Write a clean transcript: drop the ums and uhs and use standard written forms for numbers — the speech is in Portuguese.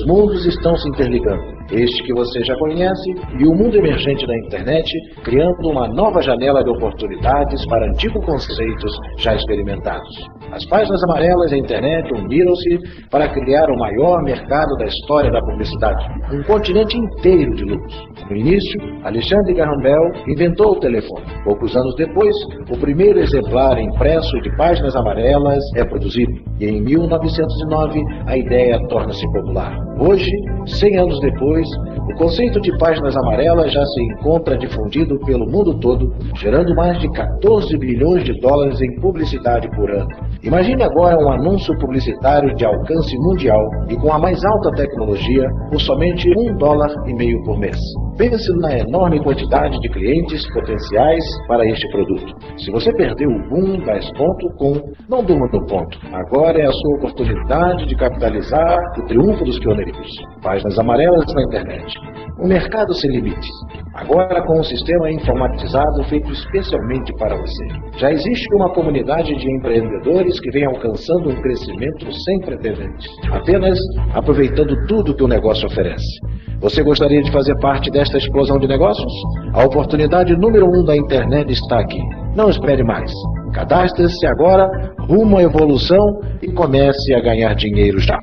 Os mundos estão se interligando. Este que você já conhece e o mundo emergente da internet, criando uma nova janela de oportunidades para antigos conceitos já experimentados. As páginas amarelas da internet uniram-se para criar o maior mercado da história da publicidade, um continente inteiro de luz. No início, Alexandre Graham Bell inventou o telefone. Poucos anos depois, o primeiro exemplar impresso de páginas amarelas é produzido. E em 1909, a ideia torna-se popular. Hoje, 100 anos depois, o conceito de páginas amarelas já se encontra difundido pelo mundo todo, gerando mais de 14 bilhões de dólares em publicidade por ano. Imagine agora um anúncio publicitário de alcance mundial e com a mais alta tecnologia por somente $1,50 por mês. Pense na enorme quantidade de clientes potenciais para este produto. Se você perdeu o boom da S.com, não durma no ponto. Agora é a sua oportunidade de capitalizar o triunfo dos pioneiros. Páginas amarelas na internet. Um mercado sem limites. Agora com um sistema informatizado feito especialmente para você. Já existe uma comunidade de empreendedores que vem alcançando um crescimento sem precedentes, apenas aproveitando tudo que o negócio oferece. Você gostaria de fazer parte desta explosão de negócios? A oportunidade número 1 da internet está aqui. Não espere mais. Cadastre-se agora, rumo à evolução e comece a ganhar dinheiro já.